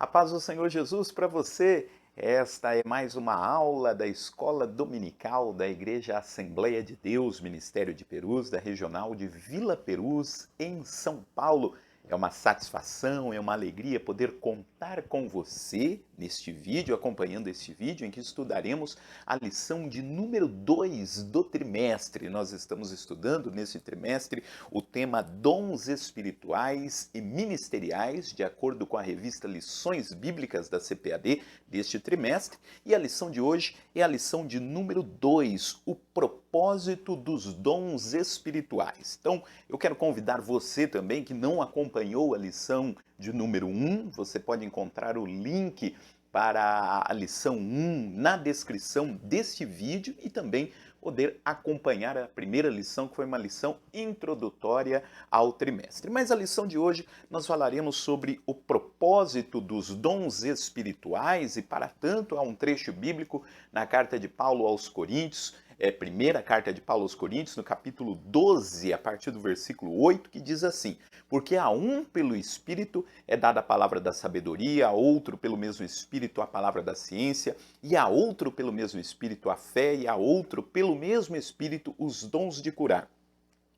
A paz do Senhor Jesus para você. Esta é mais uma aula da Escola Dominical da Igreja Assembleia de Deus, Ministério de Perus, da Regional de Vila Perus, em São Paulo. É uma satisfação, é uma alegria poder contar com você neste vídeo, acompanhando este vídeo em que estudaremos a lição de número 2 do trimestre. Nós estamos estudando nesse trimestre o tema Dons Espirituais e Ministeriais, de acordo com a revista Lições Bíblicas da CPAD deste trimestre. E a lição de hoje é a lição de número 2, o propósito dos dons espirituais. Então, eu quero convidar você também que não acompanhou a lição de número 1, você pode encontrar o link para a lição 1 na descrição deste vídeo e também poder acompanhar a primeira lição, que foi uma lição introdutória ao trimestre. Mas a lição de hoje nós falaremos sobre o propósito dos dons espirituais e, para tanto, há um trecho bíblico na carta de Paulo aos Coríntios, primeira carta de Paulo aos Coríntios, no capítulo 12, a partir do versículo 8, que diz assim: porque a um pelo Espírito é dada a palavra da sabedoria, a outro pelo mesmo Espírito a palavra da ciência, e a outro pelo mesmo Espírito a fé, e a outro pelo mesmo Espírito os dons de curar.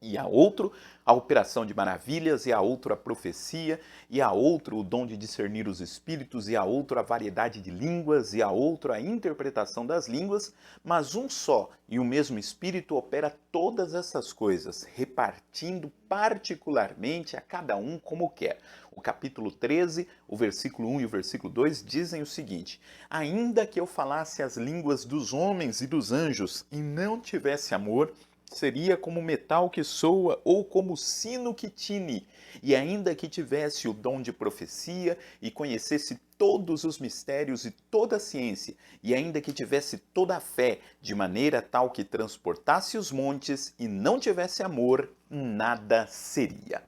E a outro a operação de maravilhas, e a outro a profecia, e a outro o dom de discernir os espíritos, e a outro a variedade de línguas, e a outro a interpretação das línguas, mas um só e o mesmo Espírito opera todas essas coisas, repartindo particularmente a cada um como quer. O capítulo 13, o versículo 1 e o versículo 2 dizem o seguinte: ainda que eu falasse as línguas dos homens e dos anjos, e não tivesse amor, seria como metal que soa ou como sino que tine. E ainda que tivesse o dom de profecia e conhecesse todos os mistérios e toda a ciência, e ainda que tivesse toda a fé, de maneira tal que transportasse os montes e não tivesse amor, nada seria.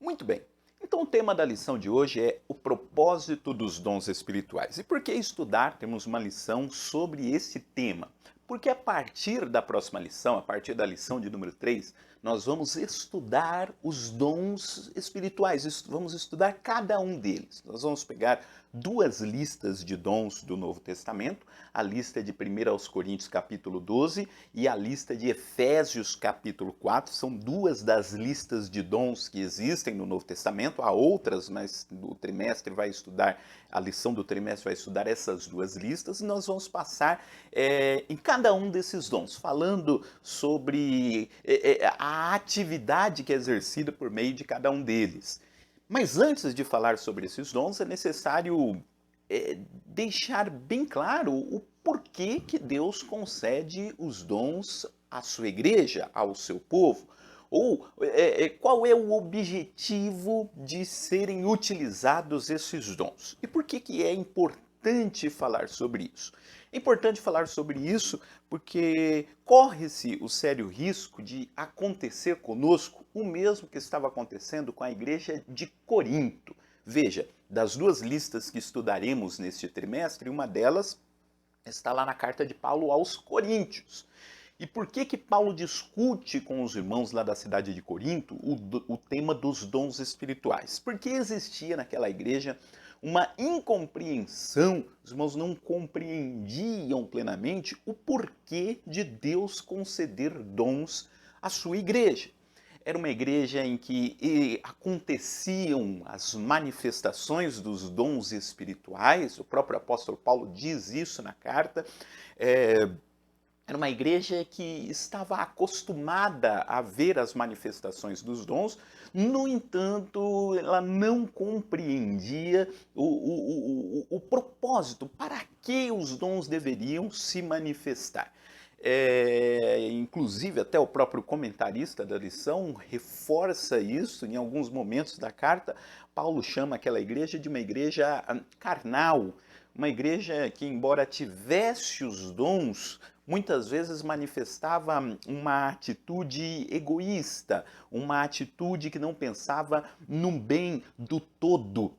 Muito bem. Então, o tema da lição de hoje é o propósito dos dons espirituais. E por que estudar? Temos uma lição sobre esse tema. Porque a partir da próxima lição, a partir da lição de número 3, nós vamos estudar os dons espirituais, vamos estudar cada um deles. Nós vamos pegar duas listas de dons do Novo Testamento, a lista de 1 aos Coríntios capítulo 12 e a lista de Efésios capítulo 4, são duas das listas de dons que existem no Novo Testamento, há outras, mas o trimestre vai estudar, a lição do trimestre vai estudar essas duas listas, e nós vamos passar em cada um desses dons, falando sobre a atividade que é exercida por meio de cada um deles. Mas antes de falar sobre esses dons, é necessário deixar bem claro o porquê que Deus concede os dons à sua igreja, ao seu povo. Ou qual é o objetivo de serem utilizados esses dons? E por que é importante falar sobre isso? É importante falar sobre isso porque corre-se o sério risco de acontecer conosco o mesmo que estava acontecendo com a igreja de Corinto. Veja, das duas listas que estudaremos neste trimestre, uma delas está lá na carta de Paulo aos Coríntios. E por que Paulo discute com os irmãos lá da cidade de Corinto o tema dos dons espirituais? Porque existia naquela igreja uma incompreensão, os irmãos não compreendiam plenamente o porquê de Deus conceder dons à sua igreja. Era uma igreja em que aconteciam as manifestações dos dons espirituais, o próprio apóstolo Paulo diz isso na carta. Era uma igreja que estava acostumada a ver as manifestações dos dons, no entanto, ela não compreendia o propósito, para que os dons deveriam se manifestar. Inclusive, até o próprio comentarista da lição reforça isso em alguns momentos da carta. Paulo chama aquela igreja de uma igreja carnal, uma igreja que, embora tivesse os dons, muitas vezes manifestava uma atitude egoísta, uma atitude que não pensava no bem do todo,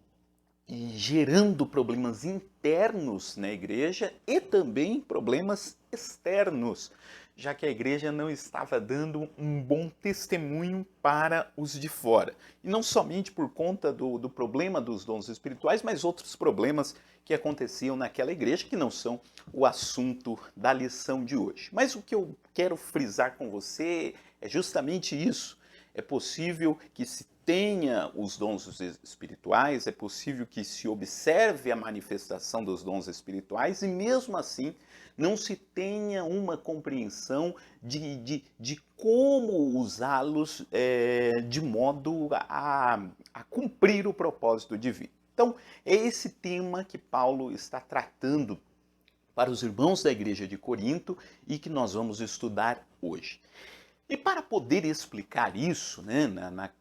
e gerando problemas internos na igreja e também problemas externos. já que a igreja não estava dando um bom testemunho para os de fora. E não somente por conta do problema dos dons espirituais, mas outros problemas que aconteciam naquela igreja que não são o assunto da lição de hoje. Mas o que eu quero frisar com você é justamente isso. É possível que se tenha os dons espirituais, é possível que se observe a manifestação dos dons espirituais e mesmo assim não se tenha uma compreensão de como usá-los de modo a cumprir o propósito divino. Então, é esse tema que Paulo está tratando para os irmãos da igreja de Corinto e que nós vamos estudar hoje. E para poder explicar isso, né,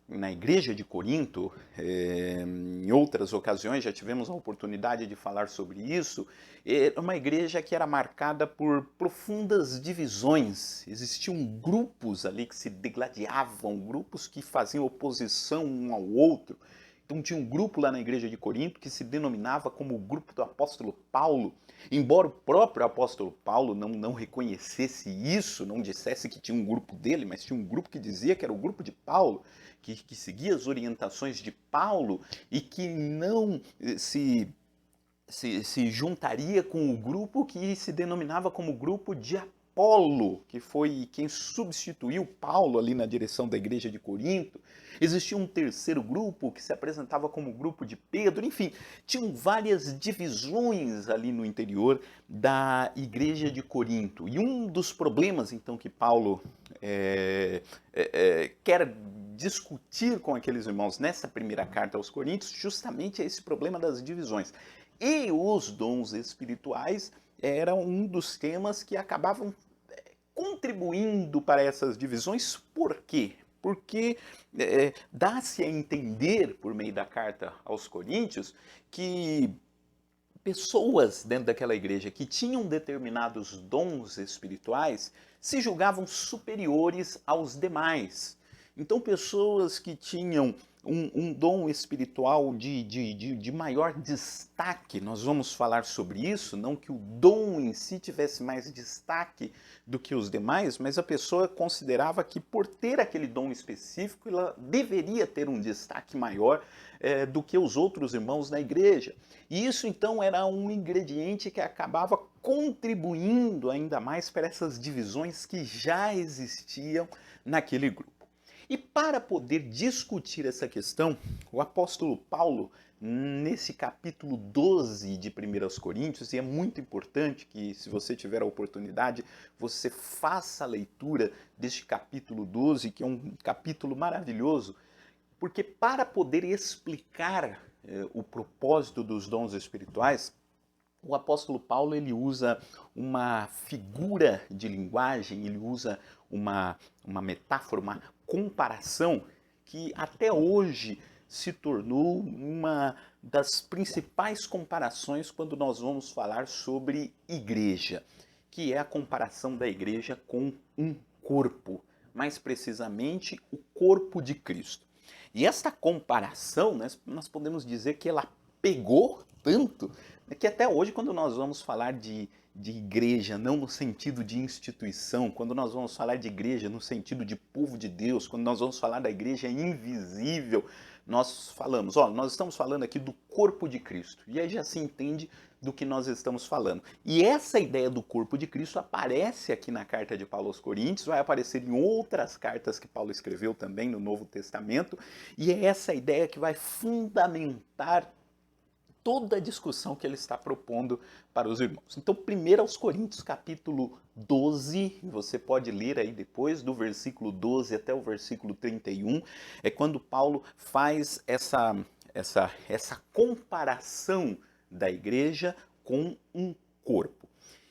na igreja de Corinto, em outras ocasiões já tivemos a oportunidade de falar sobre isso, é uma igreja que era marcada por profundas divisões. Existiam grupos ali que se degladiavam, grupos que faziam oposição um ao outro. Então tinha um grupo lá na igreja de Corinto que se denominava como o grupo do apóstolo Paulo. Embora o próprio apóstolo Paulo não reconhecesse isso, não dissesse que tinha um grupo dele, mas tinha um grupo que dizia que era o grupo de Paulo, que seguia as orientações de Paulo e que não se juntaria com o grupo que se denominava como grupo de Apolo, que foi quem substituiu Paulo ali na direção da igreja de Corinto. Existia um terceiro grupo que se apresentava como o grupo de Pedro, enfim, tinham várias divisões ali no interior da igreja de Corinto. E um dos problemas, então, que Paulo quer discutir com aqueles irmãos nessa primeira carta aos Coríntios, justamente é esse problema das divisões. E os dons espirituais eram um dos temas que acabavam contribuindo para essas divisões. Por quê? Porque dá-se a entender, por meio da carta aos Coríntios, que pessoas dentro daquela igreja que tinham determinados dons espirituais se julgavam superiores aos demais. Então, pessoas que tinham um dom espiritual de maior destaque, nós vamos falar sobre isso, não que o dom em si tivesse mais destaque do que os demais, mas a pessoa considerava que por ter aquele dom específico, ela deveria ter um destaque maior do que os outros irmãos na igreja. E isso então era um ingrediente que acabava contribuindo ainda mais para essas divisões que já existiam naquele grupo. E para poder discutir essa questão, o apóstolo Paulo, nesse capítulo 12 de 1 Coríntios, e é muito importante que, se você tiver a oportunidade, você faça a leitura deste capítulo 12, que é um capítulo maravilhoso, porque para poder explicar o propósito dos dons espirituais, o apóstolo Paulo ele usa uma figura de linguagem, ele usa uma metáfora, uma comparação que até hoje se tornou uma das principais comparações quando nós vamos falar sobre igreja, que é a comparação da igreja com um corpo, mais precisamente o corpo de Cristo. E esta comparação, né, nós podemos dizer que ela pegou tanto que até hoje, quando nós vamos falar de igreja, não no sentido de instituição, quando nós vamos falar de igreja no sentido de povo de Deus, quando nós vamos falar da igreja invisível, nós falamos, nós estamos falando aqui do corpo de Cristo. E aí já se entende do que nós estamos falando. E essa ideia do corpo de Cristo aparece aqui na carta de Paulo aos Coríntios, vai aparecer em outras cartas que Paulo escreveu também no Novo Testamento, e é essa ideia que vai fundamentar toda a discussão que ele está propondo para os irmãos. Então, 1 aos Coríntios, capítulo 12, você pode ler aí depois, do versículo 12 até o versículo 31, é quando Paulo faz essa comparação da igreja com um corpo.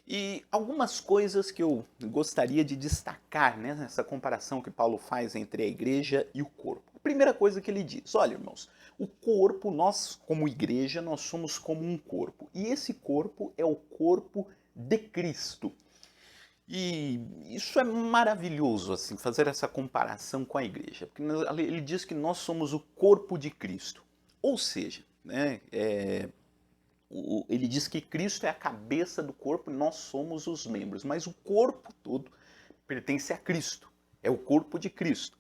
E algumas coisas que eu gostaria de destacar, né, nessa comparação que Paulo faz entre a igreja e o corpo. A primeira coisa que ele diz, olha irmãos, o corpo, nós como igreja, nós somos como um corpo. E esse corpo é o corpo de Cristo. E isso é maravilhoso, assim, fazer essa comparação com a igreja. Porque ele diz que nós somos o corpo de Cristo. Ou seja, né, ele diz que Cristo é a cabeça do corpo e nós somos os membros. Mas o corpo todo pertence a Cristo, é o corpo de Cristo.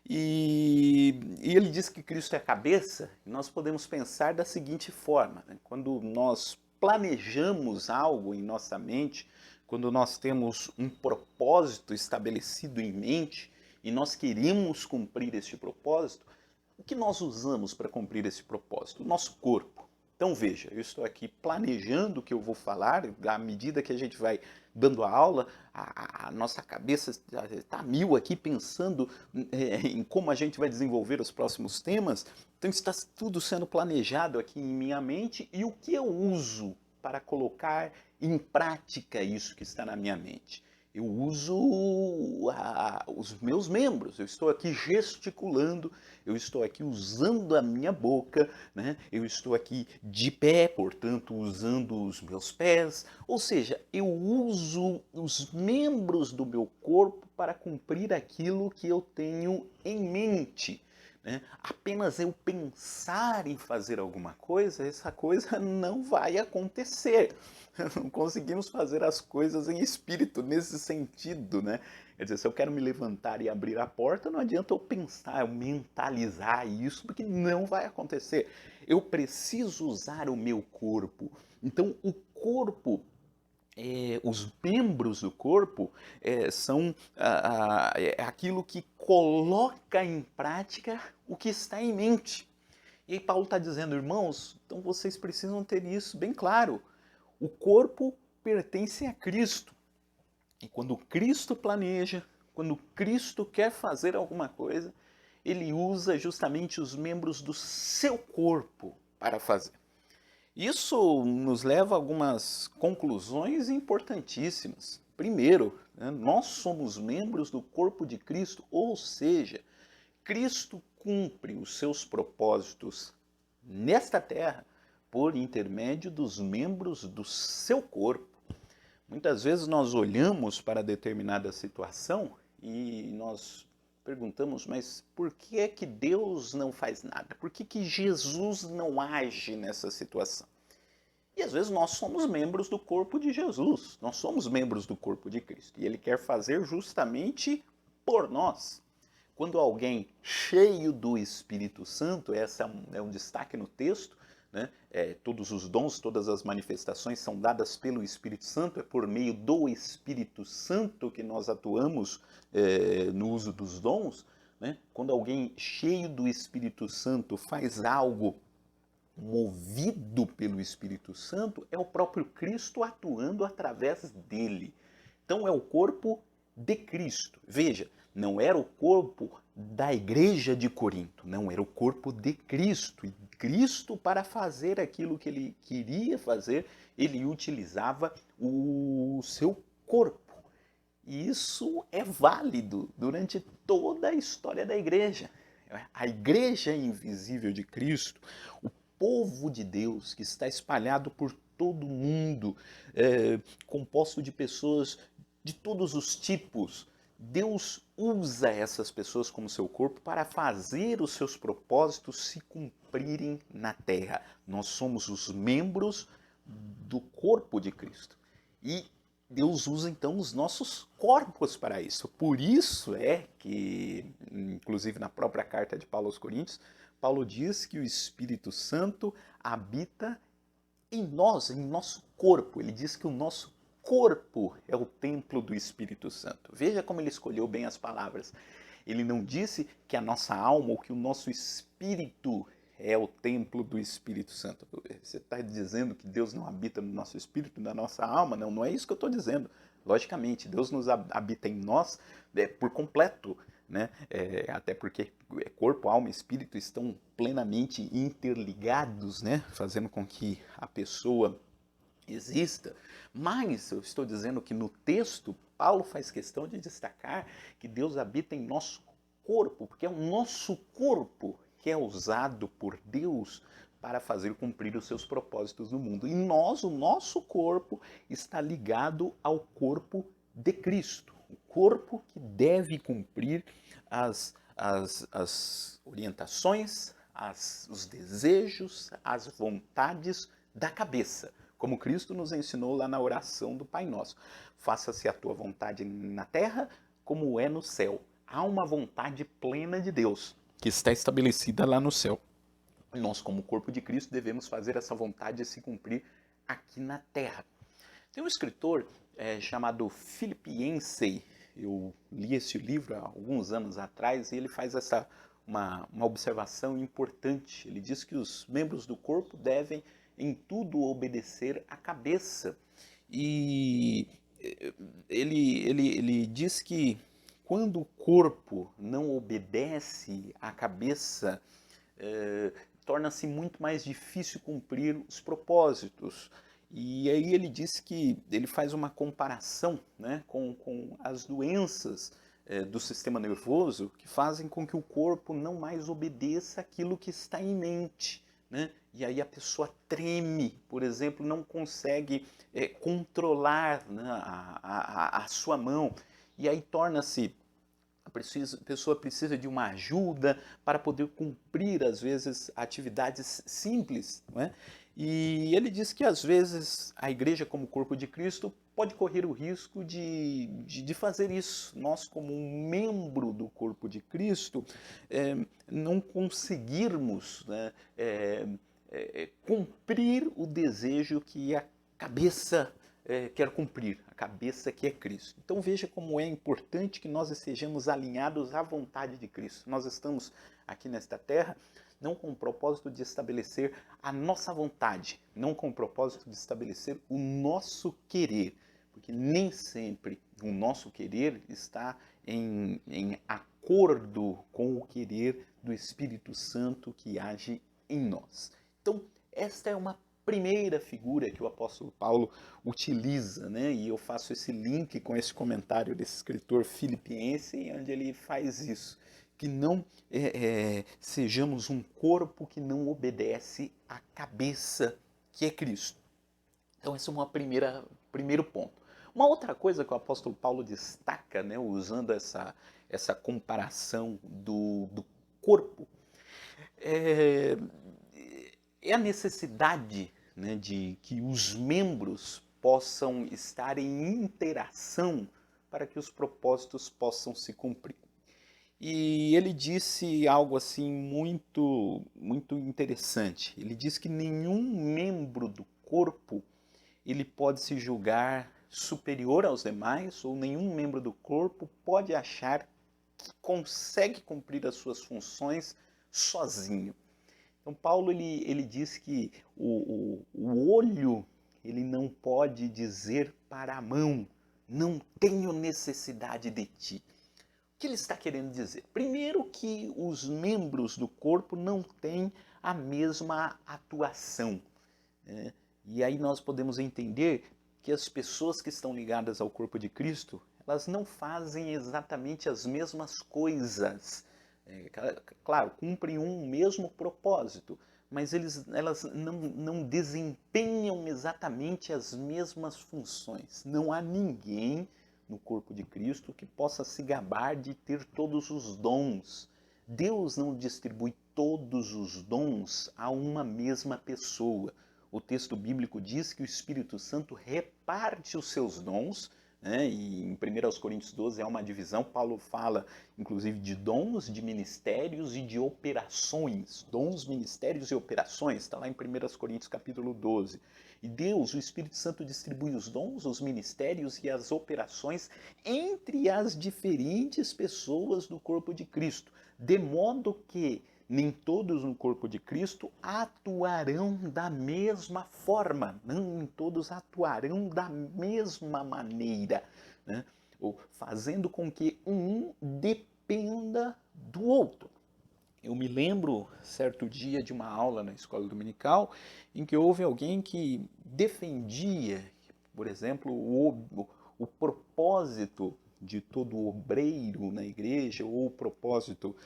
E ele diz que Cristo é a cabeça, e nós podemos pensar da seguinte forma, né? Quando nós planejamos algo em nossa mente, quando nós temos um propósito estabelecido em mente e nós queremos cumprir este propósito, o que nós usamos para cumprir esse propósito? O nosso corpo. Então veja, eu estou aqui planejando o que eu vou falar, à medida que a gente vai dando a aula, a nossa cabeça está mil aqui pensando em como a gente vai desenvolver os próximos temas, então está tudo sendo planejado aqui em minha mente e o que eu uso para colocar em prática isso que está na minha mente? Eu uso os meus membros, eu estou aqui gesticulando, eu estou aqui usando a minha boca, né? Eu estou aqui de pé, portanto, usando os meus pés, ou seja, eu uso os membros do meu corpo para cumprir aquilo que eu tenho em mente. Né? Apenas eu pensar em fazer alguma coisa, essa coisa não vai acontecer. Não conseguimos fazer as coisas em espírito, nesse sentido, né? Quer dizer, se eu quero me levantar e abrir a porta, não adianta eu pensar, eu mentalizar isso, porque não vai acontecer. Eu preciso usar o meu corpo. Então, o corpo, os membros do corpo são aquilo que coloca em prática o que está em mente. E aí Paulo está dizendo, irmãos, então vocês precisam ter isso bem claro. O corpo pertence a Cristo. E quando Cristo planeja, quando Cristo quer fazer alguma coisa, ele usa justamente os membros do seu corpo para fazer. Isso nos leva a algumas conclusões importantíssimas. Primeiro, né, nós somos membros do corpo de Cristo, ou seja, Cristo cumpre os seus propósitos nesta terra por intermédio dos membros do seu corpo. Muitas vezes nós olhamos para determinada situação e nós perguntamos, mas por que é que Deus não faz nada? Por que que Jesus não age nessa situação? E às vezes nós somos membros do corpo de Jesus, nós somos membros do corpo de Cristo. E Ele quer fazer justamente por nós. Quando alguém cheio do Espírito Santo, esse é um destaque no texto, né? Todos os dons, todas as manifestações são dadas pelo Espírito Santo, é por meio do Espírito Santo que nós atuamos no uso dos dons. Né? Quando alguém cheio do Espírito Santo faz algo movido pelo Espírito Santo, é o próprio Cristo atuando através dele. Então é o corpo de Cristo. Veja, não era o corpo da igreja de Corinto, não, era o corpo de Cristo. E Cristo, para fazer aquilo que ele queria fazer, ele utilizava o seu corpo. E isso é válido durante toda a história da igreja. A igreja invisível de Cristo, o povo de Deus que está espalhado por todo o mundo, composto de pessoas de todos os tipos. Deus usa essas pessoas como seu corpo para fazer os seus propósitos se cumprirem na terra. Nós somos os membros do corpo de Cristo. E Deus usa então os nossos corpos para isso. Por isso é que, inclusive na própria carta de Paulo aos Coríntios, Paulo diz que o Espírito Santo habita em nós, em nosso corpo. Ele diz que o nosso corpo é o templo do Espírito Santo. Veja como ele escolheu bem as palavras. Ele não disse que a nossa alma ou que o nosso espírito é o templo do Espírito Santo. Você está dizendo que Deus não habita no nosso espírito, na nossa alma? Não, não é isso que eu estou dizendo. Logicamente, Deus nos habita em nós por completo, né? Até porque corpo, alma e espírito estão plenamente interligados, né? Fazendo com que a pessoa exista, mas eu estou dizendo que no texto Paulo faz questão de destacar que Deus habita em nosso corpo, porque é o nosso corpo que é usado por Deus para fazer cumprir os seus propósitos no mundo. E nós, o nosso corpo, está ligado ao corpo de Cristo, o corpo que deve cumprir as orientações, os desejos, as vontades da cabeça. Como Cristo nos ensinou lá na oração do Pai Nosso. Faça-se a tua vontade na terra, como é no céu. Há uma vontade plena de Deus que está estabelecida lá no céu. Nós, como corpo de Cristo, devemos fazer essa vontade se cumprir aqui na terra. Tem um escritor chamado Philip Yancey. Eu li esse livro há alguns anos atrás e ele faz uma observação importante. Ele diz que os membros do corpo devem em tudo obedecer à cabeça. E ele diz que quando o corpo não obedece à cabeça, torna-se muito mais difícil cumprir os propósitos. E aí ele diz que ele faz uma comparação, né, com as doenças do sistema nervoso que fazem com que o corpo não mais obedeça aquilo que está em mente. Né? E aí a pessoa treme, por exemplo, não consegue controlar, né, a sua mão. E aí torna-se a pessoa precisa de uma ajuda para poder cumprir, às vezes, atividades simples. Não é? E ele diz que, às vezes, a igreja, como corpo de Cristo, pode correr o risco de fazer isso. Nós, como um membro do corpo de Cristo, não conseguirmos, né, cumprir o desejo que a cabeça quer cumprir, a cabeça que é Cristo. Então veja como é importante que nós estejamos alinhados à vontade de Cristo. Nós estamos aqui nesta terra não com o propósito de estabelecer a nossa vontade, não com o propósito de estabelecer o nosso querer, porque nem sempre o nosso querer está em acordo com o querer do Espírito Santo que age em nós. Então, esta é uma primeira figura que o apóstolo Paulo utiliza, né? E eu faço esse link com esse comentário desse escritor filipense, onde ele faz isso, que não sejamos um corpo que não obedece à cabeça, que é Cristo. Então esse é um primeiro ponto. Uma outra coisa que o apóstolo Paulo destaca, né, usando essa comparação do corpo, é a necessidade, né, de que os membros possam estar em interação para que os propósitos possam se cumprir. E ele disse algo assim muito interessante. Ele diz que nenhum membro do corpo ele pode se julgar superior aos demais, ou nenhum membro do corpo pode achar que consegue cumprir as suas funções sozinho. Então Paulo ele diz que o olho ele não pode dizer para a mão, não tenho necessidade de ti. O que ele está querendo dizer? Primeiro que os membros do corpo não têm a mesma atuação. Né? E aí nós podemos entender que as pessoas que estão ligadas ao corpo de Cristo, elas não fazem exatamente as mesmas coisas. Claro, cumprem um mesmo propósito, mas elas não desempenham exatamente as mesmas funções. Não há ninguém no corpo de Cristo que possa se gabar de ter todos os dons. Deus não distribui todos os dons a uma mesma pessoa. O texto bíblico diz que o Espírito Santo reparte os seus dons, né? E em 1 Coríntios 12 há uma divisão, Paulo fala inclusive de dons, de ministérios e de operações. Dons, ministérios e operações, está lá em 1 Coríntios capítulo 12. E Deus, o Espírito Santo, distribui os dons, os ministérios e as operações entre as diferentes pessoas do corpo de Cristo, de modo que nem todos no corpo de Cristo atuarão da mesma forma, nem todos atuarão da mesma maneira, né? Ou fazendo com que um dependa do outro. Eu me lembro, certo dia, de uma aula na escola dominical, em que houve alguém que defendia, por exemplo, o propósito de todo obreiro na igreja, ou o propósito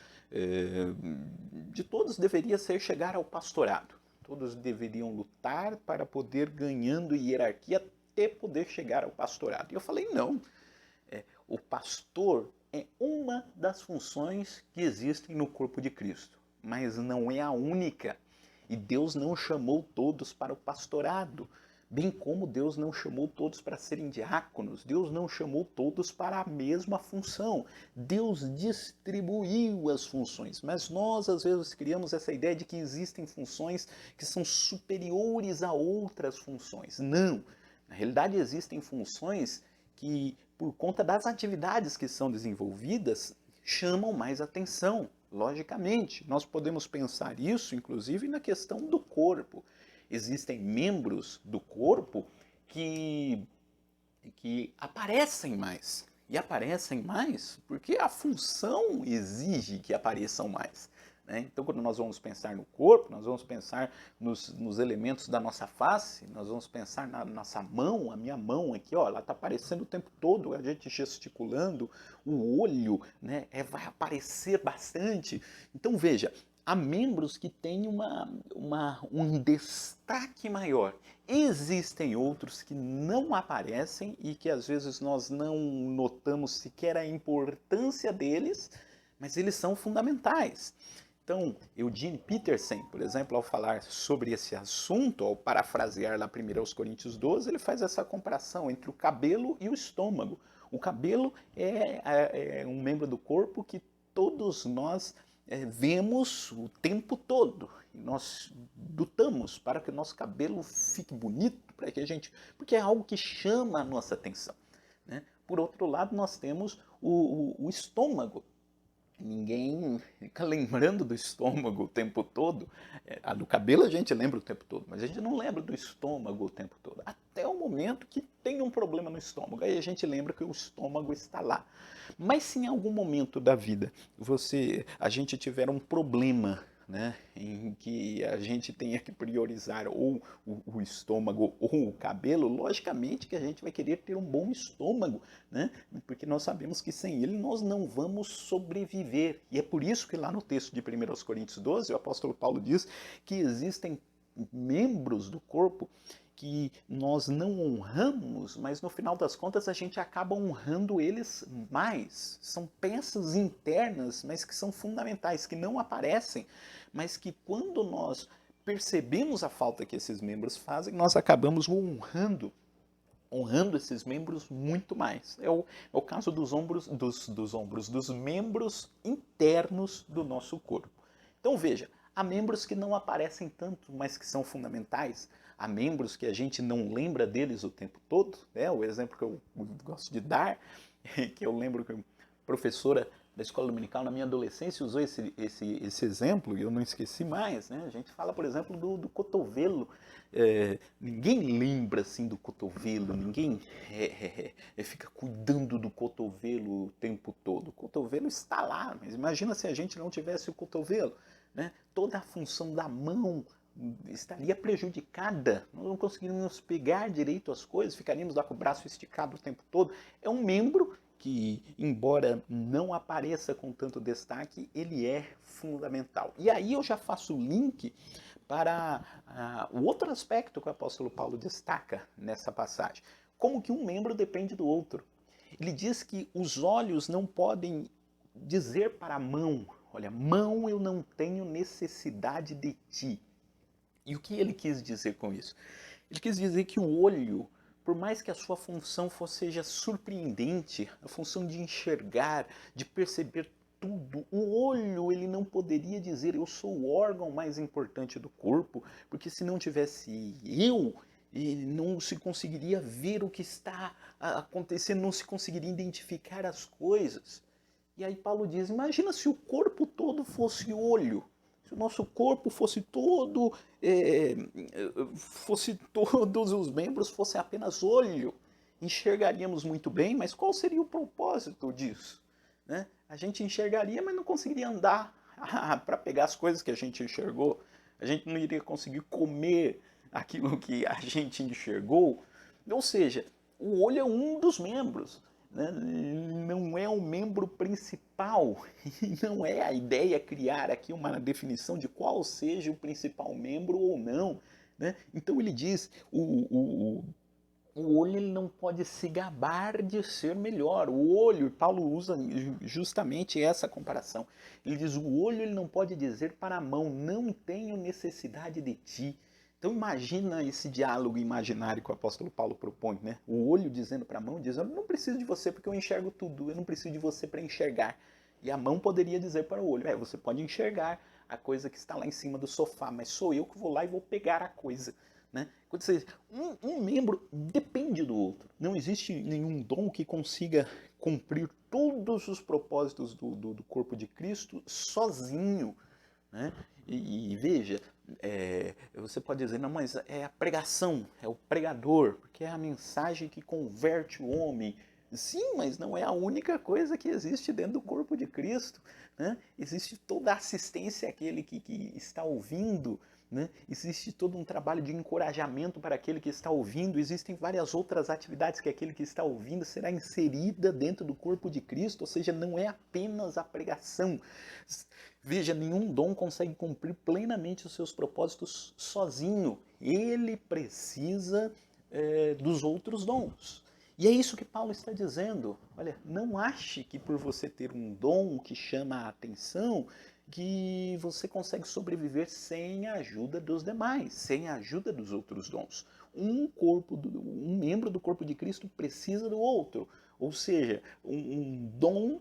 de todos deveria ser chegar ao pastorado. Todos deveriam lutar para poder ganhando hierarquia até poder chegar ao pastorado. E eu falei, não, o pastor é uma das funções que existem no corpo de Cristo, mas não é a única. E Deus não chamou todos para o pastorado, Bem como Deus não chamou todos para serem diáconos, Deus não chamou todos para a mesma função. Deus distribuiu as funções, mas nós às vezes criamos essa ideia de que existem funções que são superiores a outras funções. Não, na realidade existem funções que, por conta das atividades que são desenvolvidas, chamam mais atenção. Logicamente, nós podemos pensar isso, inclusive, na questão do corpo. Existem membros do corpo que aparecem mais. E aparecem mais porque a função exige que apareçam mais. Né? Então, quando nós vamos pensar no corpo, nós vamos pensar nos elementos da nossa face, nós vamos pensar na nossa mão, a minha mão aqui, ó, ela está aparecendo o tempo todo, a gente gesticulando, o olho, né, vai aparecer bastante. Então, veja, há membros que têm um destaque maior. Existem outros que não aparecem e que às vezes nós não notamos sequer a importância deles, mas eles são fundamentais. Então, Eugene Peterson, por exemplo, ao falar sobre esse assunto, ao parafrasear lá 1 Coríntios 12, ele faz essa comparação entre o cabelo e o estômago. O cabelo é um membro do corpo que todos nós vemos o tempo todo. E nós lutamos para que o nosso cabelo fique bonito, porque é algo que chama a nossa atenção. Né? Por outro lado, nós temos o estômago. Ninguém fica lembrando do estômago o tempo todo. A do cabelo a gente lembra o tempo todo, mas a gente não lembra do estômago o tempo todo. Até o momento que tem um problema no estômago, aí a gente lembra que o estômago está lá. Mas se em algum momento da vida a gente tiver um problema, né, em que a gente tenha que priorizar ou o estômago ou o cabelo, logicamente que a gente vai querer ter um bom estômago, né, porque nós sabemos que sem ele nós não vamos sobreviver. E é por isso que lá no texto de 1 Coríntios 12, o apóstolo Paulo diz que existem membros do corpo que nós não honramos, mas no final das contas a gente acaba honrando eles mais. São peças internas, mas que são fundamentais, que não aparecem, mas que quando nós percebemos a falta que esses membros fazem, nós acabamos honrando esses membros muito mais. É o caso dos membros internos do nosso corpo. Então veja, há membros que não aparecem tanto, mas que são fundamentais. Há membros que a gente não lembra deles o tempo todo. Né? O exemplo que eu gosto de dar, que eu lembro que a professora da escola dominical na minha adolescência usou esse exemplo e eu não esqueci mais. Né? A gente fala, por exemplo, do cotovelo. Ninguém lembra assim do cotovelo, ninguém fica cuidando do cotovelo o tempo todo. O cotovelo está lá, mas imagina se a gente não tivesse o cotovelo. Né? Toda a função da mão estaria prejudicada, nós não conseguiríamos pegar direito as coisas, ficaríamos lá com o braço esticado o tempo todo. É um membro que, embora não apareça com tanto destaque, ele é fundamental. E aí eu já faço o link para o outro aspecto que o apóstolo Paulo destaca nessa passagem. Como que um membro depende do outro. Ele diz que os olhos não podem dizer para a mão, olha, mão, eu não tenho necessidade de ti. E o que ele quis dizer com isso? Ele quis dizer que o olho, por mais que a sua função seja surpreendente, a função de enxergar, de perceber tudo, o olho ele não poderia dizer eu sou o órgão mais importante do corpo, porque se não tivesse eu, não se conseguiria ver o que está acontecendo, não se conseguiria identificar as coisas. E aí Paulo diz, imagina se o corpo todo fosse olho. Se o nosso corpo fosse todo, todos os membros fossem apenas olho, enxergaríamos muito bem, mas qual seria o propósito disso? Né? A gente enxergaria, mas não conseguiria andar para pegar as coisas que a gente enxergou. A gente não iria conseguir comer aquilo que a gente enxergou. Ou seja, o olho é um dos membros. Né? Não é o membro principal, não é a ideia criar aqui uma definição de qual seja o principal membro ou não. Né? Então ele diz, o olho ele não pode se gabar de ser melhor. O olho, Paulo usa justamente essa comparação. Ele diz, o olho ele não pode dizer para a mão, não tenho necessidade de ti. Então imagina esse diálogo imaginário que o apóstolo Paulo propõe, né? O olho dizendo para a mão, dizendo, eu não preciso de você porque eu enxergo tudo, eu não preciso de você para enxergar. E a mão poderia dizer para o olho, você pode enxergar a coisa que está lá em cima do sofá, mas sou eu que vou lá e vou pegar a coisa. Né? Quando você, um membro depende do outro. Não existe nenhum dom que consiga cumprir todos os propósitos do corpo de Cristo sozinho. Né? E veja, você pode dizer, não, mas é a pregação, é o pregador, porque é a mensagem que converte o homem. Sim, mas não é a única coisa que existe dentro do corpo de Cristo. Né? Existe toda a assistência àquele que está ouvindo, né? Existe todo um trabalho de encorajamento para aquele que está ouvindo, existem várias outras atividades que aquele que está ouvindo será inserida dentro do corpo de Cristo, ou seja, não é apenas a pregação. Veja, nenhum dom consegue cumprir plenamente os seus propósitos sozinho. Ele precisa dos outros dons. E é isso que Paulo está dizendo. Olha, não ache que por você ter um dom que chama a atenção, que você consegue sobreviver sem a ajuda dos demais, sem a ajuda dos outros dons. Um membro do corpo de Cristo precisa do outro. Ou seja, um dom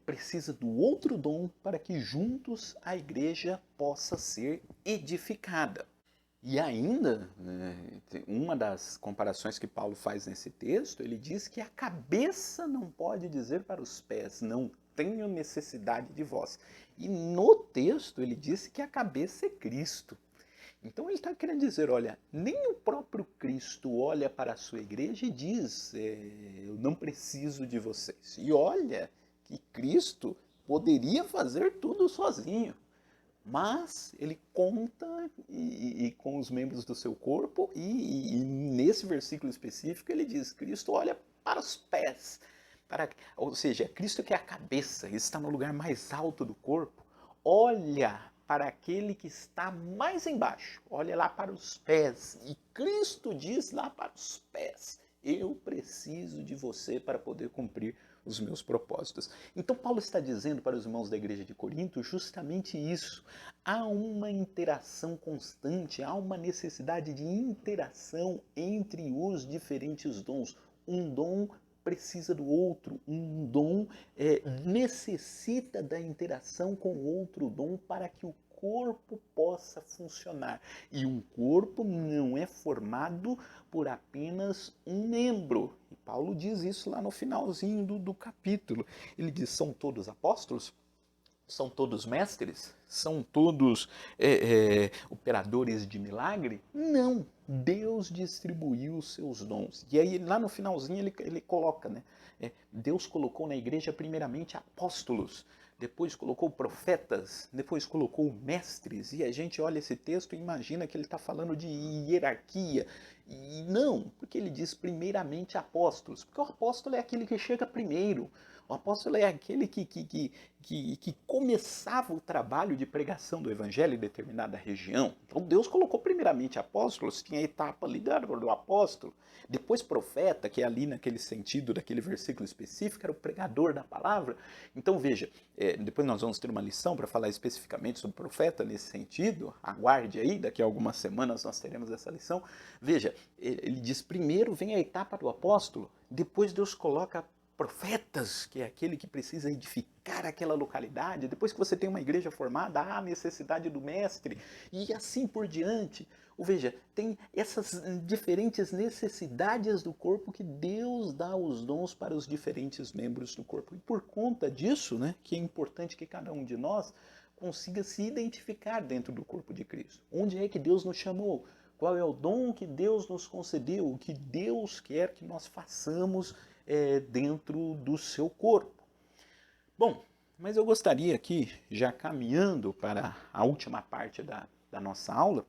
precisa do outro dom para que juntos a igreja possa ser edificada. E ainda, uma das comparações que Paulo faz nesse texto, ele diz que a cabeça não pode dizer para os pés, não tenho necessidade de vós. E no texto ele disse que a cabeça é Cristo. Então ele está querendo dizer, olha, nem o próprio Cristo olha para a sua igreja e diz, eu não preciso de vocês. E olha que Cristo poderia fazer tudo sozinho. Mas ele conta com os membros do seu corpo e nesse versículo específico ele diz, Cristo olha para os pés, ou seja, Cristo que é a cabeça, ele está no lugar mais alto do corpo, olha para aquele que está mais embaixo, olha lá para os pés, e Cristo diz lá para os pés, eu preciso de você para poder cumprir os meus propósitos. Então Paulo está dizendo para os irmãos da igreja de Corinto justamente isso. Há uma interação constante, há uma necessidade de interação entre os diferentes dons. Um dom precisa do outro, um dom necessita da interação com outro dom para que o corpo possa funcionar. E um corpo não é formado por apenas um membro. E Paulo diz isso lá no finalzinho do capítulo. Ele diz, são todos apóstolos? São todos mestres? São todos operadores de milagre? Não. Deus distribuiu os seus dons. E aí lá no finalzinho ele coloca, né? Deus colocou na igreja primeiramente apóstolos, depois colocou profetas, depois colocou mestres, e a gente olha esse texto e imagina que ele está falando de hierarquia. E não, porque ele diz primeiramente apóstolos, porque o apóstolo é aquele que chega primeiro. O apóstolo é aquele que começava o trabalho de pregação do evangelho em determinada região. Então Deus colocou primeiramente apóstolos, tinha a etapa ali do apóstolo, depois profeta, que é ali naquele sentido, daquele versículo específico, era o pregador da palavra. Então veja, depois nós vamos ter uma lição para falar especificamente sobre profeta nesse sentido, aguarde aí, daqui a algumas semanas nós teremos essa lição. Veja, ele diz, primeiro vem a etapa do apóstolo, depois Deus coloca profetas, que é aquele que precisa edificar aquela localidade. Depois que você tem uma igreja formada, há a necessidade do mestre, e assim por diante. Ou veja, tem essas diferentes necessidades do corpo que Deus dá os dons para os diferentes membros do corpo. E por conta disso, né, que é importante que cada um de nós consiga se identificar dentro do corpo de Cristo. Onde é que Deus nos chamou? Qual é o dom que Deus nos concedeu? O que Deus quer que nós façamos dentro do seu corpo. Bom, mas eu gostaria aqui, já caminhando para a última parte da nossa aula,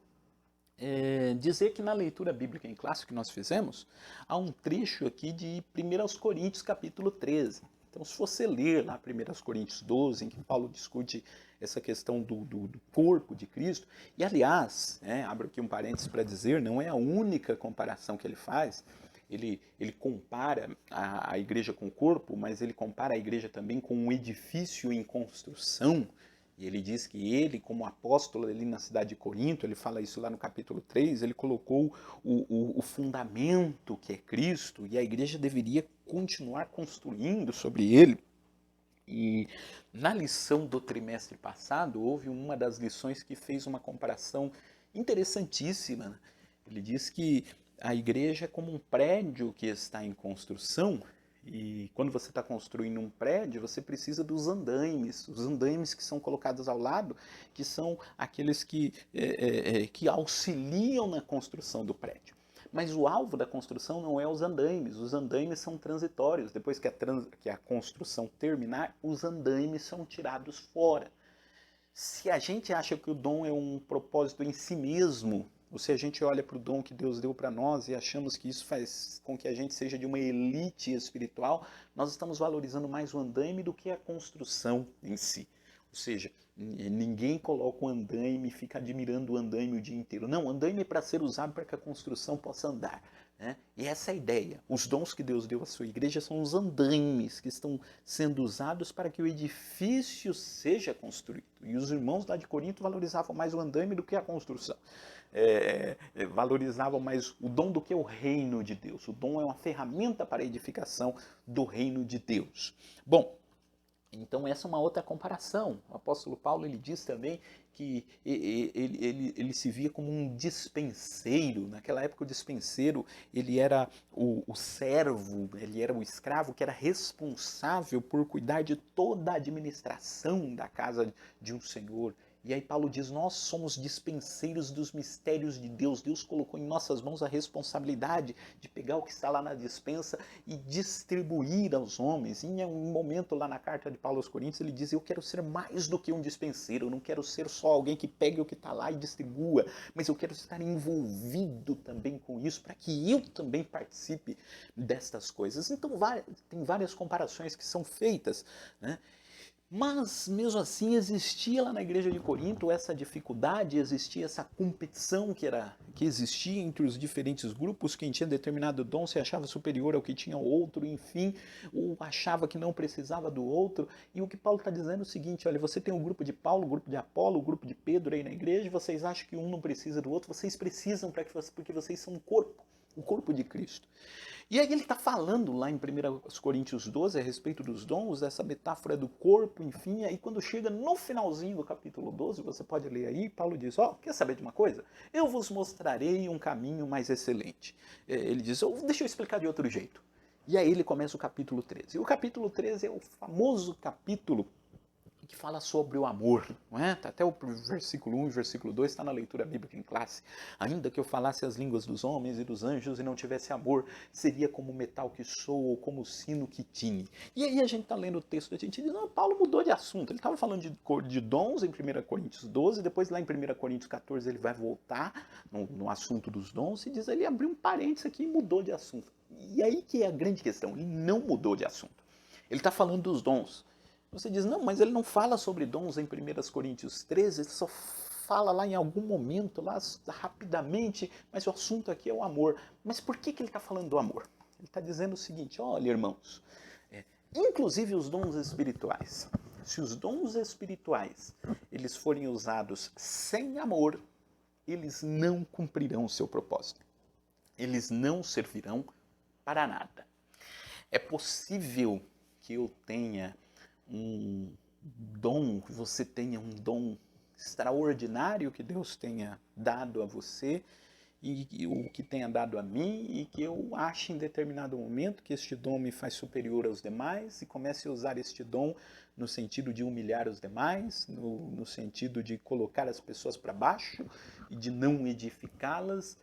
dizer que na leitura bíblica em classe que nós fizemos, há um trecho aqui de 1 Coríntios capítulo 13. Então, se você ler lá 1 Coríntios 12, em que Paulo discute essa questão do corpo de Cristo, e aliás, abro aqui um parênteses para dizer, não é a única comparação que ele faz, ele compara a igreja com o corpo, mas ele compara a igreja também com um edifício em construção. E ele diz que ele, como apóstolo ali na cidade de Corinto, ele fala isso lá no capítulo 3, ele colocou o fundamento que é Cristo, e a igreja deveria continuar construindo sobre ele. E na lição do trimestre passado, houve uma das lições que fez uma comparação interessantíssima, né? Ele diz que a igreja é como um prédio que está em construção, e quando você está construindo um prédio, você precisa dos andaimes, os andaimes que são colocados ao lado, que são aqueles que auxiliam na construção do prédio. Mas o alvo da construção não é os andaimes são transitórios. Depois que a construção terminar, os andaimes são tirados fora. Se a gente acha que o dom é um propósito em si mesmo, ou se a gente olha para o dom que Deus deu para nós e achamos que isso faz com que a gente seja de uma elite espiritual, nós estamos valorizando mais o andaime do que a construção em si. Ou seja, ninguém coloca o andaime e fica admirando o andaime o dia inteiro. Não, o andaime é para ser usado para que a construção possa andar. Né? E essa é a ideia. Os dons que Deus deu à sua igreja são os andaimes que estão sendo usados para que o edifício seja construído. E os irmãos lá de Corinto valorizavam mais o andaime do que a construção. Valorizavam mais o dom do que o reino de Deus. O dom é uma ferramenta para a edificação do reino de Deus. Bom, então essa é uma outra comparação. O apóstolo Paulo ele diz também que ele se via como um dispenseiro. Naquela época o dispenseiro ele era o servo, ele era o escravo que era responsável por cuidar de toda a administração da casa de um senhor. E aí Paulo diz, nós somos dispenseiros dos mistérios de Deus. Deus colocou em nossas mãos a responsabilidade de pegar o que está lá na dispensa e distribuir aos homens. E em um momento lá na carta de Paulo aos Coríntios, ele diz, eu quero ser mais do que um dispenseiro, eu não quero ser só alguém que pegue o que está lá e distribua, mas eu quero estar envolvido também com isso, para que eu também participe destas coisas. Então tem várias comparações que são feitas, né? Mas, mesmo assim, existia lá na igreja de Corinto essa dificuldade, existia essa competição que existia entre os diferentes grupos. Quem tinha determinado dom se achava superior ao que tinha outro, enfim, ou achava que não precisava do outro. E o que Paulo está dizendo é o seguinte, olha, você tem o grupo de Paulo, o grupo de Apolo, o grupo de Pedro aí na igreja, vocês acham que um não precisa do outro, vocês precisam porque vocês são um corpo, o corpo de Cristo. E aí ele está falando lá em 1 Coríntios 12 a respeito dos dons, dessa metáfora do corpo, enfim, aí quando chega no finalzinho do capítulo 12, você pode ler aí, Paulo diz, quer saber de uma coisa? Eu vos mostrarei um caminho mais excelente. Ele diz, deixa eu explicar de outro jeito. E aí ele começa o capítulo 13. E o capítulo 13 é o famoso capítulo que fala sobre o amor, não é? Até o versículo 1 e versículo 2 está na leitura bíblica em classe. Ainda que eu falasse as línguas dos homens e dos anjos e não tivesse amor, seria como o metal que soa ou como o sino que tine. E aí a gente está lendo o texto e a gente diz, não, Paulo mudou de assunto. Ele estava falando de dons em 1 Coríntios 12, depois lá em 1 Coríntios 14 ele vai voltar no assunto dos dons e diz, ele abriu um parênteses aqui e mudou de assunto. E aí que é a grande questão, ele não mudou de assunto. Ele está falando dos dons. Você diz, não, mas ele não fala sobre dons em 1 Coríntios 13, ele só fala lá em algum momento, lá rapidamente, mas o assunto aqui é o amor. Mas por que ele está falando do amor? Ele está dizendo o seguinte, olha irmãos, inclusive os dons espirituais, se os dons espirituais eles forem usados sem amor, eles não cumprirão o seu propósito. Eles não servirão para nada. É possível que eu tenha um dom, que você tenha um dom extraordinário que Deus tenha dado a você e o que tenha dado a mim e que eu ache em determinado momento que este dom me faz superior aos demais e comece a usar este dom no sentido de humilhar os demais, no sentido de colocar as pessoas para baixo e de não edificá-las,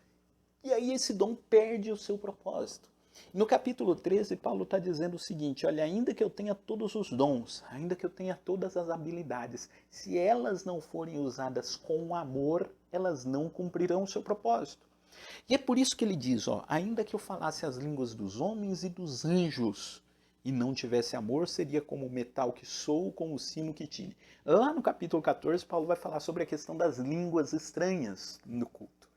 e aí esse dom perde o seu propósito. No capítulo 13, Paulo está dizendo o seguinte, olha, ainda que eu tenha todos os dons, ainda que eu tenha todas as habilidades, se elas não forem usadas com amor, elas não cumprirão o seu propósito. E é por isso que ele diz, ainda que eu falasse as línguas dos homens e dos anjos, e não tivesse amor, seria como o metal que soa, como o sino que tine. Lá no capítulo 14, Paulo vai falar sobre a questão das línguas estranhas no culto.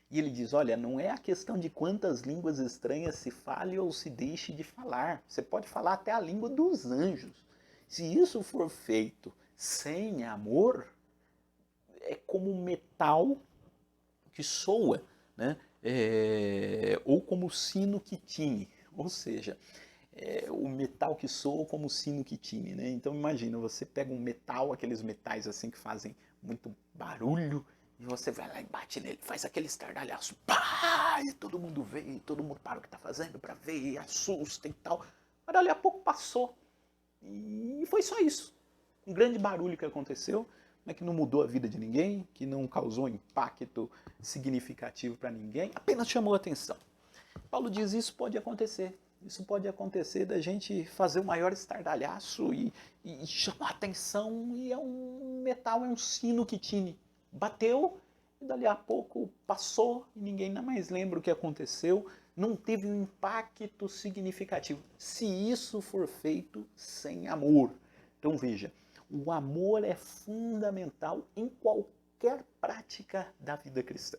E ele diz, olha, não é a questão de quantas línguas estranhas se fale ou se deixe de falar. Você pode falar até a língua dos anjos. Se isso for feito sem amor é como um metal que soa, né? Ou como o sino que tine, ou seja, o metal que soa como o sino que tine, né? Então imagina, você pega um metal, aqueles metais assim que fazem muito barulho, e você vai lá e bate nele, faz aquele estardalhaço, pá! E todo mundo vê, e todo mundo para o que está fazendo para ver, e assusta e tal. Mas dali a pouco passou, e foi só isso. Um grande barulho que aconteceu, mas que não mudou a vida de ninguém, que não causou impacto significativo para ninguém, apenas chamou a atenção. Paulo diz: isso pode acontecer. Isso pode acontecer da gente fazer o maior estardalhaço e chamar a atenção, e é um metal, é um sino que tine. Bateu e dali a pouco passou e ninguém mais lembra o que aconteceu. Não teve um impacto significativo. Se isso for feito sem amor. Então veja, o amor é fundamental em qualquer prática da vida cristã.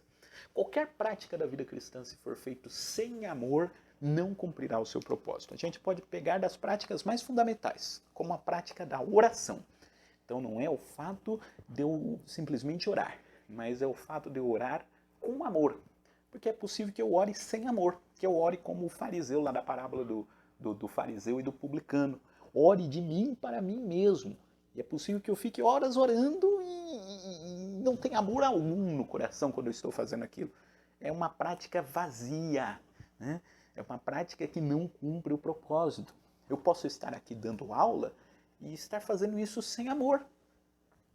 Qualquer prática da vida cristã, se for feito sem amor, não cumprirá o seu propósito. A gente pode pegar das práticas mais fundamentais, como a prática da oração. Então não é o fato de eu simplesmente orar, mas é o fato de eu orar com amor. Porque é possível que eu ore sem amor, que eu ore como o fariseu lá da parábola do fariseu e do publicano. Ore de mim para mim mesmo. E é possível que eu fique horas orando e não tenha amor algum no coração quando eu estou fazendo aquilo. É uma prática vazia, né? É uma prática que não cumpre o propósito. Eu posso estar aqui dando aula e estar fazendo isso sem amor.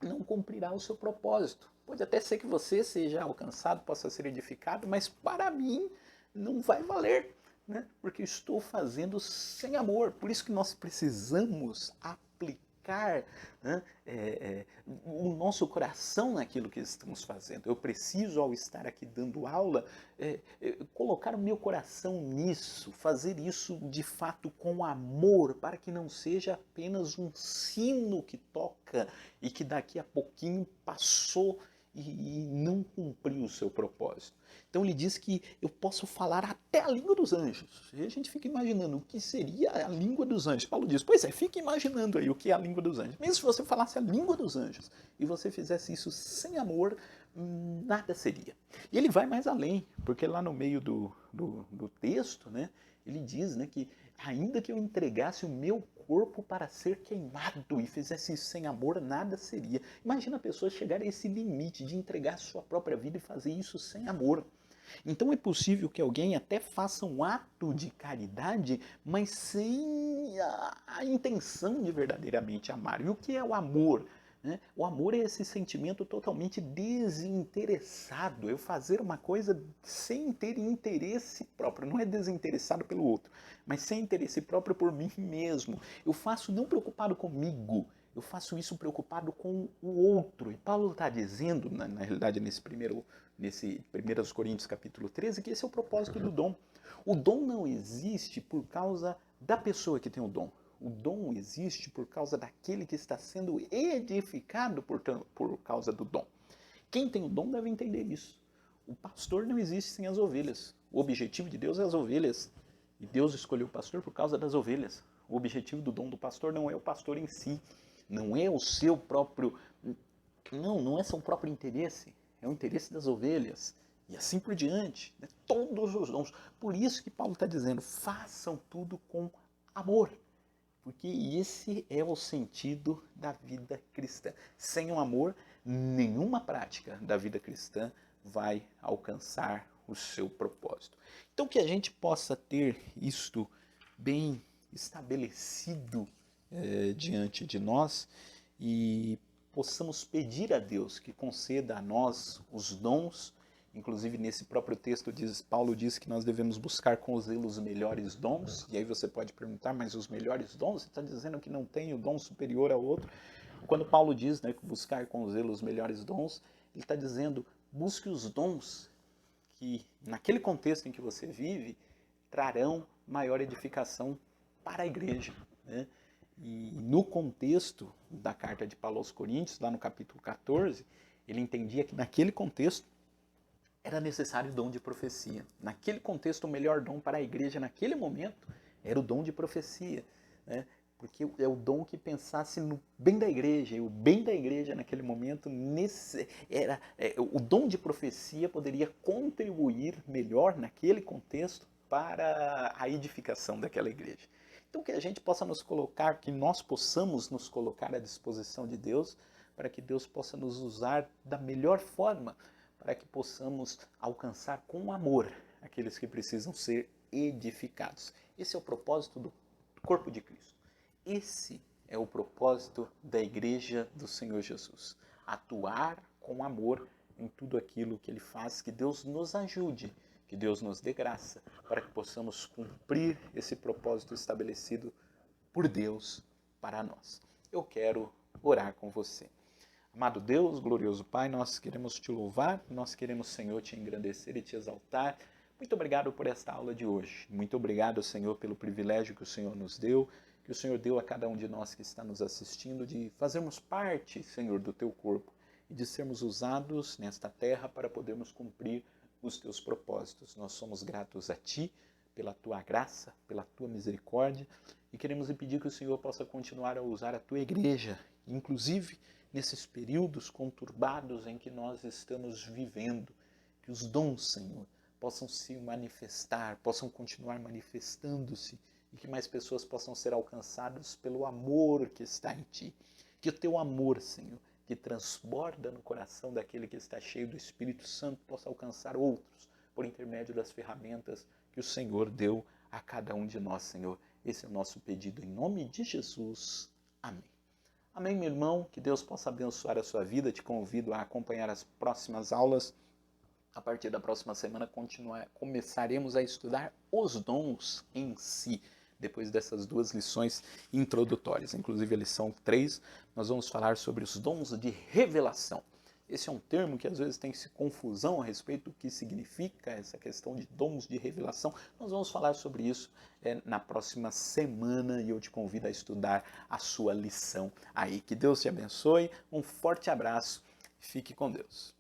Não cumprirá o seu propósito. Pode até ser que você seja alcançado, possa ser edificado, mas para mim não vai valer, né? Porque estou fazendo sem amor. Por isso que nós precisamos aplicar, né, o nosso coração naquilo que estamos fazendo. Eu preciso, ao estar aqui dando aula, colocar o meu coração nisso, fazer isso de fato com amor, para que não seja apenas um sino que toca e que daqui a pouquinho passou e não cumpriu o seu propósito. Então ele diz que eu posso falar até a língua dos anjos. E a gente fica imaginando o que seria a língua dos anjos. Paulo diz: pois é, fique imaginando aí o que é a língua dos anjos. Mesmo se você falasse a língua dos anjos e você fizesse isso sem amor, nada seria. E ele vai mais além, porque lá no meio do texto, né, ele diz, né, que ainda que eu entregasse o meu corpo para ser queimado e fizesse isso sem amor, nada seria. Imagina a pessoa chegar a esse limite de entregar a sua própria vida e fazer isso sem amor. Então é possível que alguém até faça um ato de caridade, mas sem a intenção de verdadeiramente amar. E o que é o amor? Né? O amor é esse sentimento totalmente desinteressado. Eu fazer uma coisa sem ter interesse próprio. Não é desinteressado pelo outro, mas sem interesse próprio por mim mesmo. Eu faço não preocupado comigo. Eu faço isso preocupado com o outro. E Paulo está dizendo, na realidade, nesse 1 Coríntios capítulo 13, que esse é o propósito do dom. O dom não existe por causa da pessoa que tem o dom. O dom existe por causa daquele que está sendo edificado por causa do dom. Quem tem o dom deve entender isso. O pastor não existe sem as ovelhas. O objetivo de Deus é as ovelhas. E Deus escolheu o pastor por causa das ovelhas. O objetivo do dom do pastor não é o pastor em si. Não é o seu próprio... Não é seu próprio interesse. É o interesse das ovelhas. E assim por diante. Né? Todos os dons. Por isso que Paulo está dizendo, façam tudo com amor. Porque esse é o sentido da vida cristã. Sem o amor, nenhuma prática da vida cristã vai alcançar o seu propósito. Então que a gente possa ter isto bem estabelecido diante de nós e possamos pedir a Deus que conceda a nós os dons. Inclusive, nesse próprio texto, Paulo diz que nós devemos buscar com zelo os melhores dons. E aí você pode perguntar, mas os melhores dons? Você está dizendo que não tem o dom superior ao outro? Quando Paulo diz, né, buscar com zelo os melhores dons, ele está dizendo, busque os dons que, naquele contexto em que você vive, trarão maior edificação para a igreja, né? E no contexto da carta de Paulo aos Coríntios, lá no capítulo 14, ele entendia que naquele contexto era necessário o dom de profecia. Naquele contexto, o melhor dom para a igreja naquele momento era o dom de profecia, né? porque é o dom que pensasse no bem da igreja, e o bem da igreja naquele momento, o dom de profecia poderia contribuir melhor naquele contexto para a edificação daquela igreja. Então que a gente possa nos colocar, que nós possamos nos colocar à disposição de Deus, para que Deus possa nos usar da melhor forma, para que possamos alcançar com amor aqueles que precisam ser edificados. Esse é o propósito do corpo de Cristo. Esse é o propósito da Igreja do Senhor Jesus. Atuar com amor em tudo aquilo que Ele faz, que Deus nos ajude, que Deus nos dê graça, para que possamos cumprir esse propósito estabelecido por Deus para nós. Eu quero orar com você. Amado Deus, glorioso Pai, nós queremos te louvar, nós queremos, Senhor, te engrandecer e te exaltar. Muito obrigado por esta aula de hoje. Muito obrigado, Senhor, pelo privilégio que o Senhor nos deu, que o Senhor deu a cada um de nós que está nos assistindo, de fazermos parte, Senhor, do teu corpo e de sermos usados nesta terra para podermos cumprir os teus propósitos. Nós somos gratos a Ti pela Tua graça, pela Tua misericórdia e queremos pedir que o Senhor possa continuar a usar a Tua igreja, inclusive nesses períodos conturbados em que nós estamos vivendo, que os dons, Senhor, possam se manifestar, possam continuar manifestando-se e que mais pessoas possam ser alcançadas pelo amor que está em Ti. Que o Teu amor, Senhor, que transborda no coração daquele que está cheio do Espírito Santo, possa alcançar outros por intermédio das ferramentas que o Senhor deu a cada um de nós, Senhor. Esse é o nosso pedido em nome de Jesus. Amém. Amém, meu irmão, que Deus possa abençoar a sua vida. Te convido a acompanhar as próximas aulas. A partir da próxima semana começaremos a estudar os dons em si, depois dessas duas lições introdutórias. Inclusive a lição 3, nós vamos falar sobre os dons de revelação. Esse é um termo que às vezes tem confusão a respeito do que significa essa questão de dons de revelação. Nós vamos falar sobre isso na próxima semana e eu te convido a estudar a sua lição aí. Que Deus te abençoe, um forte abraço, fique com Deus.